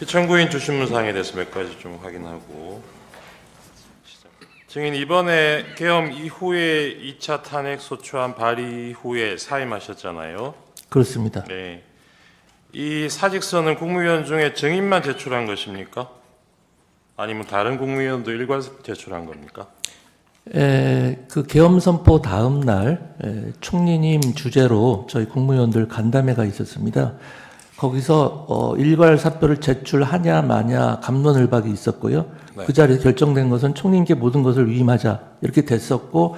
피청구인 주신문사항에 대해서 몇 가지 좀 확인하고 증인 이번에 계엄 이후에 2차 탄핵 소추안 발의 이후에 사임하셨잖아요. 그렇습니다. 네. 이 사직서는 국무위원 중에 증인만 제출한 것입니까? 아니면 다른 국무위원도 일괄 제출한 겁니까? 그 계엄 선포 다음 날 총리님 주재로 저희 국무위원들 간담회가 있었습니다. 거기서 일괄 사표를 제출하냐 마냐 갑론을박이 있었고요. 네. 그 자리에서 결정된 것은 총리님께 모든 것을 위임하자 이렇게 됐었고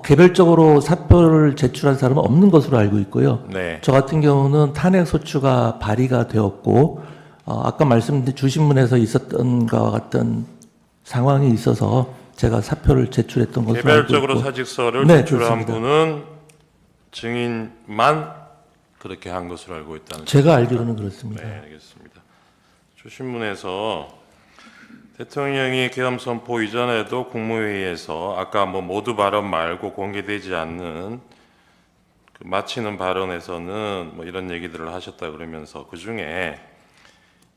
개별적으로 사표를 제출한 사람은 없는 것으로 알고 있고요. 네. 저 같은 경우는 탄핵 소추가 발의가 되었고 아까 말씀드린 주신문에서 있었던 것과 같은 상황이 있어서 제가 사표를 제출했던 것으로 알고 있고 개별적으로 사직서를 네, 제출한 그렇습니다. 분은 증인만 그렇게 한 것으로 알고 있다는 제가 알기로는 그렇습니다. 네, 알겠습니다. 주신문에서 대통령이 계엄 선포 이전에도 국무회의에서 아까 뭐 모두 발언 말고 공개되지 않는 그 마치는 발언에서는 뭐 이런 얘기들을 하셨다 그러면서 그 중에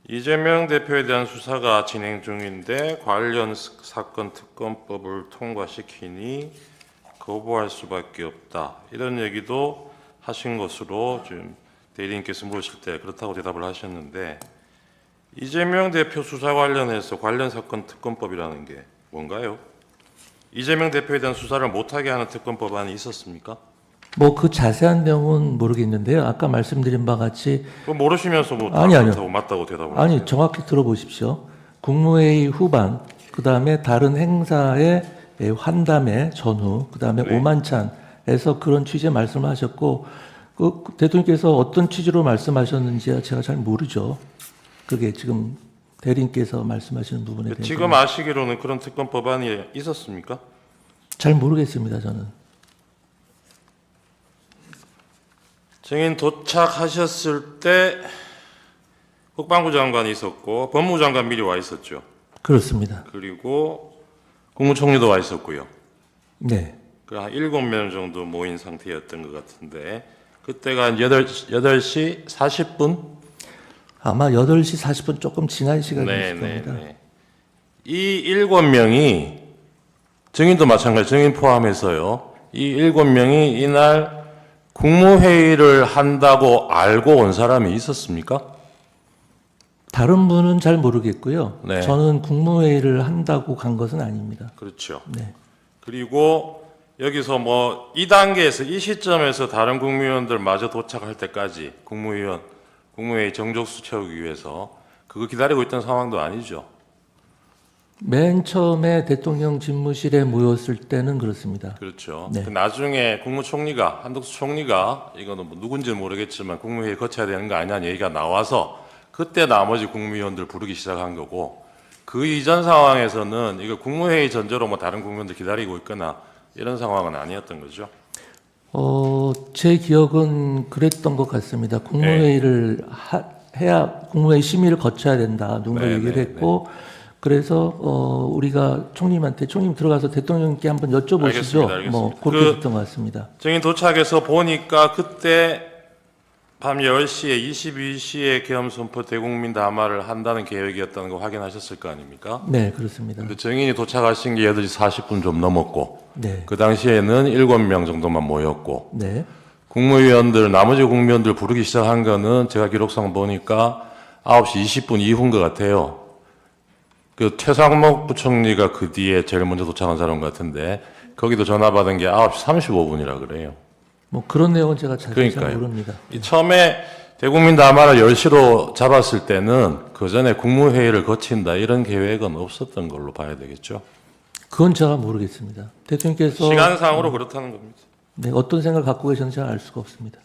이재명 대표에 대한 수사가 진행 중인데 관련 사건 특검법을 통과시키니 거부할 수밖에 없다. 이런 얘기도 하신 것으로 지금 대리인께서 물으실 때 그렇다고 대답을 하셨는데 이재명 대표 수사 관련해서 관련 사건 특검법이라는 게 뭔가요? 이재명 대표에 대한 수사를 못하게 하는 특검법안이 있었습니까? 뭐 그 자세한 내용은 모르겠는데요. 아까 말씀드린 바와 같이 그거 모르시면서 뭐 아니요. 그렇다고 맞다고 대답을 아니 하세요. 정확히 들어보십시오. 국무회의 후반 그다음에 다른 행사의 환담회 전후 그다음에 네. 오만찬에서 그런 취지의 말씀을 하셨고 그 대통령께서 어떤 취지로 말씀하셨는지 제가 잘 모르죠. 그게 지금 대리인께서 말씀하시는 부분에 대해서 지금 아시기로는 그런 특검법안이 있었습니까? 잘 모르겠습니다. 저는 증인 도착하셨을 때 국방부 장관이 있었고 법무부 장관 미리 와 있었죠. 그렇습니다. 그리고 국무총리도 와 있었고요. 네. 그 한 7명 정도 모인 상태였던 것 같은데 그때가 한 8시 40분? 아마 8시 40분 조금 지난 시간이었을 겁니다. 이 7명이 증인도 마찬가지 증인 포함해서요. 이 7명이 이날 국무회의를 한다고 알고 온 사람이 있었습니까? 다른 분은 잘 모르겠고요. 네. 저는 국무회의를 한다고 간 것은 아닙니다. 그렇죠. 네. 그리고 여기서 뭐 이 단계에서 이 시점에서 다른 국무위원들 마저 도착할 때까지 국무회의 정족수 채우기 위해서 그거 기다리고 있던 상황도 아니죠. 맨 처음에 대통령 집무실에 모였을 때는 그렇습니다. 그렇죠. 네. 그 나중에 국무총리가 한덕수 총리가 이거는 뭐 누군지는 모르겠지만 국무회의 거쳐야 되는 거 아니냐는 얘기가 나와서 그때 나머지 국무위원들 부르기 시작한 거고 그 이전 상황에서는 이거 국무회의 전제로 뭐 다른 국무위원들 기다리고 있거나 이런 상황은 아니었던 거죠. 제 기억은 그랬던 것 같습니다. 국무회의를 해야 국무회의 심의를 거쳐야 된다. 누군가 네, 얘기를 네, 했고 그래서 우리가 총님한테 총님 들어가서 대통령께 한번 여쭤보시죠. 알겠습니다. 뭐 그렇게 됐던 것 같습니다. 증인 도착해서 보니까 그때 밤 10시에 22시에 계엄 선포 대국민 담화를 한다는 계획이었다는 거 확인하셨을 거 아닙니까? 네, 그렇습니다. 근데 증인이 도착하신 게 8시 40분 좀 넘었고 네, 그 당시에는 7명 정도만 모였고 네, 나머지 국무위원들 부르기 시작한 거는 제가 기록상 보니까 9시 20분 이후인 것 같아요. 그 최상목 부총리가 그 뒤에 제일 먼저 도착한 사람 같은데 거기도 전화 받은 게 9시 35분이라 그래요. 뭐 그런 내용은 제가 자세히 잘 그러니까요. 모릅니다. 이 처음에 대국민 담화를 10시로 잡았을 때는 그 전에 국무회의를 거친다 이런 계획은 없었던 걸로 봐야 되겠죠. 그건 제가 모르겠습니다. 대통령께서 시간상으로 그렇다는 겁니다. 네, 어떤 생각을 갖고 계셨는지 알 수가 없습니다.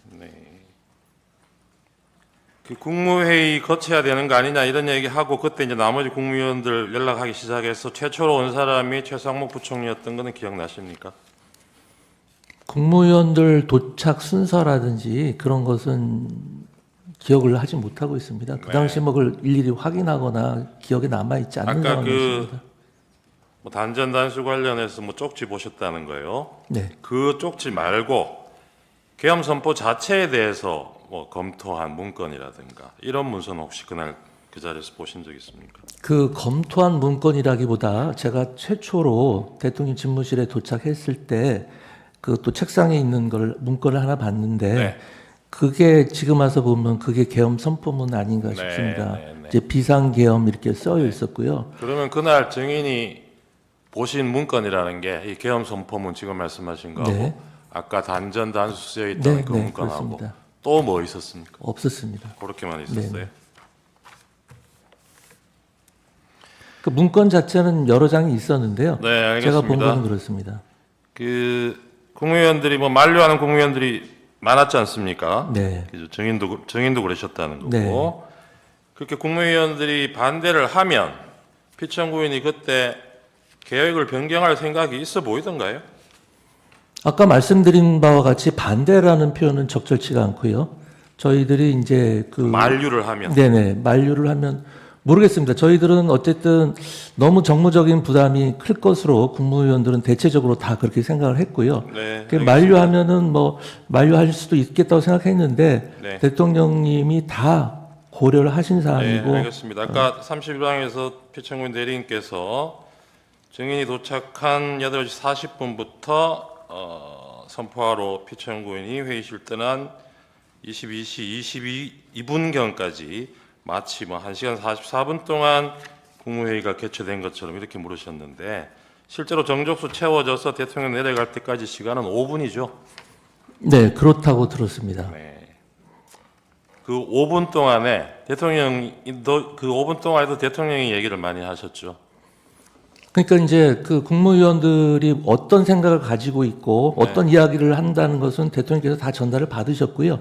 그 국무회의 거쳐야 되는 거 아니냐 이런 얘기하고 그때 이제 나머지 국무위원들 연락하기 시작해서 최초로 온 사람이 최상목 부총리였던 거는 기억나십니까? 국무위원들 도착 순서라든지 그런 것은 기억을 하지 못하고 있습니다. 그 당시 뭐 그걸 일일이 확인하거나 기억에 남아 있지 않는 아까 상황이었습니다. 뭐 단전 단수 관련해서 뭐 쪽지 보셨다는 거예요. 네, 그 쪽지 말고 계엄 선포 자체에 대해서 뭐 검토한 문건이라든가 이런 문서는 혹시 그날 그 자리에서 보신 적 있습니까? 그 검토한 문건이라기보다 제가 최초로 대통령 집무실에 도착했을 때 그 또 책상에 있는 걸 문건을 하나 봤는데 네. 그게 지금 와서 보면 그게 계엄 선포문 아닌가 네, 싶습니다. 네, 네. 이제 비상계엄 이렇게 써여 있었고요. 그러면 그날 증인이 보신 문건이라는 게 이 계엄 선포문 지금 말씀하신 거하고 네. 아까 단전 단수 쓰여 있던 네, 그 네, 문건하고 그렇습니다. 또 뭐 있었습니까? 없었습니다. 그렇게만 있었어요. 네. 그 문건 자체는 여러 장이 있었는데요. 네, 알겠습니다. 제가 본 거는 그렇습니다. 그 국무위원들이 뭐 만류하는 국무위원들이 많았지 않습니까? 네. 그죠? 증인도 그러셨다는 거고 네. 그렇게 국무위원들이 반대를 하면 피청구인이 그때 계획을 변경할 생각이 있어 보이던가요? 아까 말씀드린 바와 같이 반대라는 표현은 적절치가 않고요. 저희들이 이제 그 만류를 하면 네네 만류를 하면 모르겠습니다. 저희들은 어쨌든 너무 정무적인 부담이 클 것으로 국무위원들은 대체적으로 다 그렇게 생각을 했고요. 네, 그 만류하면은 뭐 만류할 수도 있겠다고 생각했는데 네. 대통령님이 다 고려를 하신 사항이고 네, 알겠습니다. 아까 31방에서 피청구인 대리인께서 증인이 도착한 8시 40분부터 선포하러 피청구인이 회의실 떠난 22시 22분경까지 마치 뭐 1시간 44분 동안 국무회의가 개최된 것처럼 이렇게 물으셨는데 실제로 정족수 채워져서 대통령 내려갈 때까지 시간은 5분이죠. 네 그렇다고 들었습니다. 네. 그 5분 동안에 대통령이 그 5분 동안에도 대통령이 얘기를 많이 하셨죠. 그러니까 이제 그 국무위원들이 어떤 생각을 가지고 있고 어떤 이야기를 한다는 것은 대통령께서 다 전달을 받으셨고요.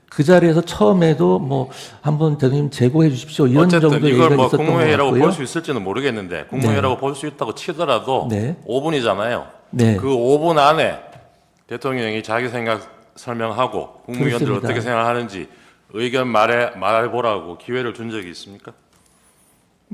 그 자리에서 처음에도 뭐 한번 대통령 제고해 주십시오 이런 어쨌든 정도 이걸 얘기가 뭐 있었던 것 국무회의라고 같고요. 볼 수 있을지는 모르겠는데 국무회의라고 볼 수 있다고 치더라도 네. 5분이잖아요. 네. 그 5분 안에 대통령이 자기 생각 설명하고 국무위원들 그렇습니다. 어떻게 생각하는지 의견 말해보라고 기회를 준 적이 있습니까?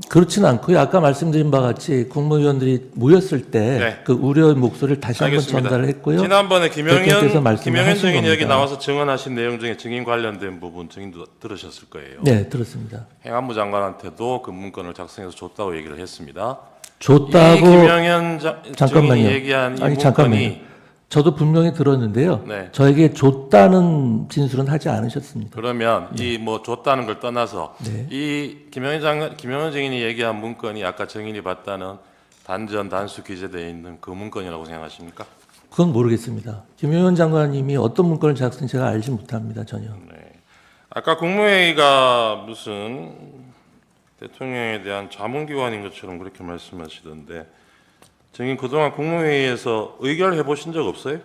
그렇지는 않고요. 아까 말씀드린 바와 같이 국무위원들이 모였을 때 그 네. 우려의 목소리를 다시 한번 알겠습니다. 전달을 했고요. 지난번에 대통령께서 말씀을 김영현 하신 증인이 여기 겁니다. 나와서 증언하신 내용 중에 증인 관련된 부분 증인도 들으셨을 거예요. 네, 들었습니다. 행안부 장관한테도 그 문건을 작성해서 줬다고 얘기를 했습니다. 줬다고 이 김영현 증인이 잠깐만요. 얘기한 이 아니 문건이 잠깐만요. 저도 분명히 들었는데요. 네. 저에게 줬다는 진술은 하지 않으셨습니다. 그러면 이 뭐 줬다는 걸 떠나서 네. 이 김영현 증인이 얘기한 문건이 아까 증인이 봤다는 단전 단수 기재되어 있는 그 문건이라고 생각하십니까? 그건 모르겠습니다. 김용현 장관님이 어떤 문건을 작성했는지 제가 알지 못합니다. 전혀. 아까 국무회의가 무슨 대통령에 대한 자문기관인 것처럼 그렇게 말씀하시던데 증인 그동안 국무회의에서 의결해 보신 적 없어요?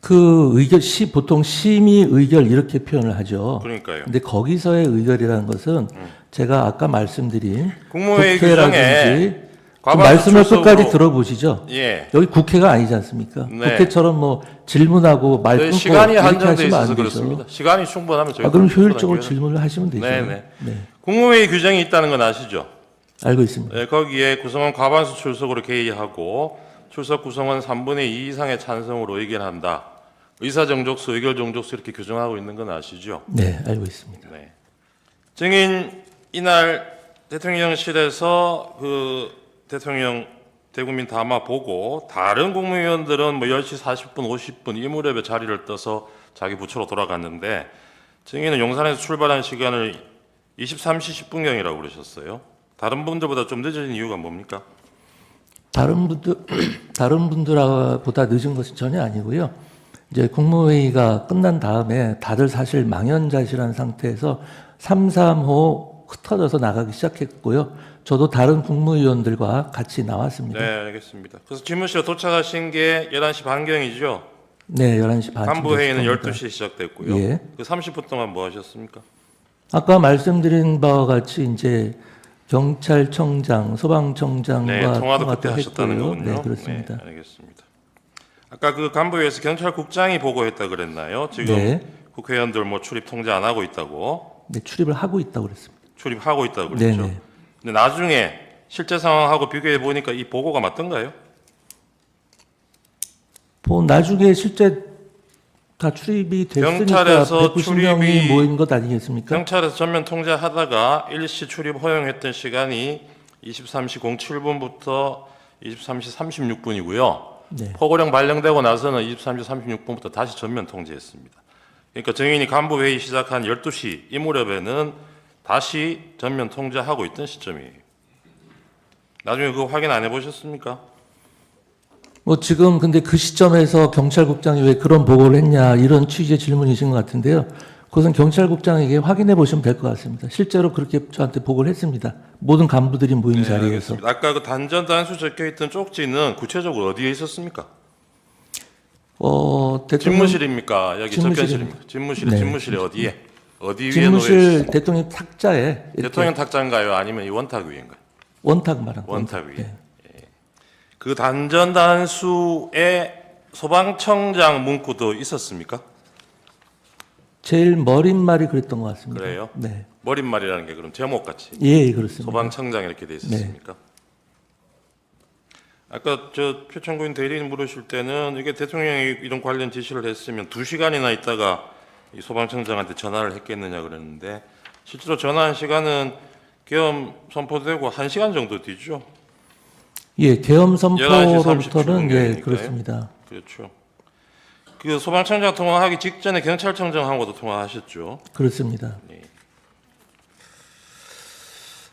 그 의결 보통 심의 의결 이렇게 표현을 하죠. 그러니까요. 근데 거기서의 의결이라는 것은 제가 아까 말씀드린 국무회의 국회라든지 그 과반수 말씀을 출석으로- 끝까지 들어보시죠. 예. 여기 국회가 아니지 않습니까? 네. 국회처럼 뭐 질문하고 말 저희 끊고 시간이 이렇게 한정돼 하시면 있어서 안 되죠. 그렇습니다. 시간이 충분하면 저희 그럼 효율적으로 질문을 하시면 되죠. 네네. 네. 국무회의 규정이 있다는 건 아시죠? 알고 있습니다. 네, 거기에 구성원 과반수 출석으로 개의하고 출석 구성원 3분의 2 이상의 찬성으로 의결한다. 의사 정족수, 의결 정족수 이렇게 규정하고 있는 건 아시죠? 네, 알고 있습니다. 네. 증인 이날 대통령실에서 그 대통령 대국민 담화 보고 다른 국무위원들은 뭐 10시 40분, 50분 이 무렵에 자리를 떠서 자기 부처로 돌아갔는데 증인은 용산에서 출발한 시간을 23시 10분경이라고 그러셨어요. 다른 분들보다 좀 늦어진 이유가 뭡니까? 다른 분들보다 늦은 것은 전혀 아니고요. 이제 국무회의가 끝난 다음에 다들 사실 망연자실한 상태에서 3~3호 흩어져서 나가기 시작했고요. 저도 다른 국무위원들과 같이 나왔습니다. 네, 알겠습니다. 그래서 집무실에 도착하신 게 11시 반경이죠. 네, 11시 반쯤 간부 회의는 됐습니다. 12시에 시작됐고요. 예. 그 30분 동안 뭐 하셨습니까? 아까 말씀드린 바와 같이 이제 경찰청장, 소방청장과 네, 통화도 그때 통화도 하셨다는 했고요. 거군요. 네, 그렇습니다. 네, 알겠습니다. 아까 그 간부회에서 경찰국장이 보고했다 그랬나요? 지금 네. 국회의원들 뭐 출입 통제 안 하고 있다고 네, 출입을 하고 있다고 그랬습니다. 출입하고 있다고 그랬죠. 네네. 근데 나중에 실제 상황하고 비교해 보니까 이 보고가 맞던가요? 나중에 실제 다 출입이 됐으니까 경찰에서 190명이 출입이- 모인 것 아니겠습니까? 경찰에서 전면 통제하다가 일시 출입 허용했던 시간이 23시 07분부터 23시 36분이고요. 네. 포고령 발령되고 나서는 23시 36분부터 다시 전면 통제했습니다. 그러니까 정인이 간부 회의 시작한 12시 이 무렵에는 다시 전면 통제하고 있던 시점이에요. 나중에 그거 확인 안 해보셨습니까? 뭐 지금 근데 그 시점에서 경찰국장이 왜 그런 보고를 했냐 이런 취지의 질문이신 것 같은데요. 그것은 경찰국장에게 확인해 보시면 될 것 같습니다. 실제로 그렇게 저한테 보고를 했습니다. 모든 간부들이 모인 자리에서. 알겠습니다. 아까 그 단전 단수 적혀있던 쪽지는 구체적으로 어디에 있었습니까? 대통령 집무실입니까? 여기 집무실입니다. 접견실입니까? 집무실에 네. 집무실에 어디에? 어디 위에 놓여 집무실 있습니까? 대통령 탁자에 이렇게 대통령 탁자인가요? 아니면 이 원탁 위인가요? 원탁 말한 원탁 위에. 네. 그 단전 단수에 소방청장 문구도 있었습니까? 제일 머릿말이 그랬던 것 같습니다. 그래요? 네. 머릿말이라는 게 그럼 제목같이 예, 그렇습니다. 소방청장 이렇게 돼 있었습니까? 아까 저 표창구인 대리인 물으실 때는 이게 대통령이 이런 관련 지시를 했으면 2시간이나 있다가 이 소방청장한테 전화를 했겠느냐 그랬는데 실제로 전화한 시간은 계엄 선포되고 1시간 정도 뒤죠. 예, 계엄 11시 37분 선포로부터는 예, 경이니까요. 그렇습니다. 그렇죠. 그 소방청장 통화하기 직전에 경찰청장하고도 통화하셨죠. 그렇습니다.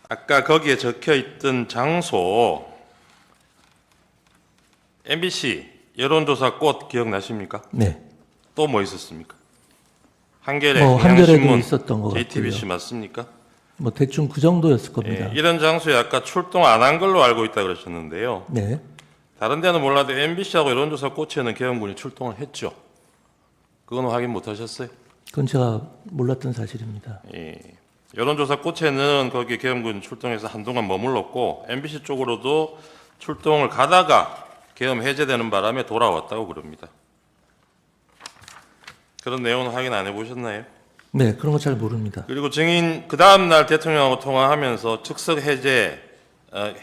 아까 거기에 적혀 있던 장소 MBC 여론조사 꽃 기억나십니까? 네. 또 뭐 있었습니까? 한겨레, 한겨레도 경향신문, 있었던 것 JTBC 같고요. 맞습니까? 뭐 대충 그 정도였을 겁니다. 예, 이런 장소에 아까 출동 안 한 걸로 알고 있다 그러셨는데요. 네. 다른 데는 몰라도 MBC하고 여론조사 꽃에는 계엄군이 출동을 했죠. 그건 확인 못 하셨어요? 그건 제가 몰랐던 사실입니다. 예. 여론조사 꽃에는 거기 계엄군 출동해서 한동안 머물렀고 MBC 쪽으로도 출동을 가다가 계엄 해제되는 바람에 돌아왔다고 그럽니다. 그런 내용은 확인 안 해보셨나요? 네, 그런 거 잘 모릅니다. 그리고 증인 그 다음 날 대통령하고 통화하면서 즉석 해제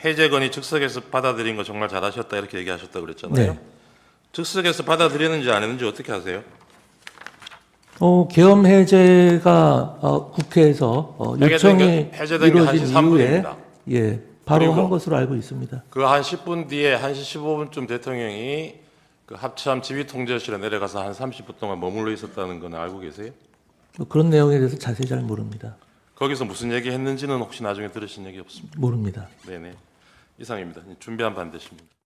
해제건이 즉석에서 받아들인 거 정말 잘하셨다 이렇게 얘기하셨다 그랬잖아요. 네. 즉석에서 받아들였는지 안 했는지 어떻게 아세요? 계엄 해제가 국회에서 요청이 해제된 게 이루어진 1시 이후에 3분입니다. 예, 바로 그리고 한 것으로 알고 있습니다. 그 한 10분 뒤에 1시 15분쯤 대통령이 그 합참 지휘통제실에 내려가서 한 30분 동안 머물러 있었다는 건 알고 계세요? 뭐 그런 내용에 대해서 자세히 잘 모릅니다. 거기서 무슨 얘기 했는지는 혹시 나중에 들으신 얘기 없습니까? 모릅니다. 네네. 이상입니다. 준비한 반대십니다.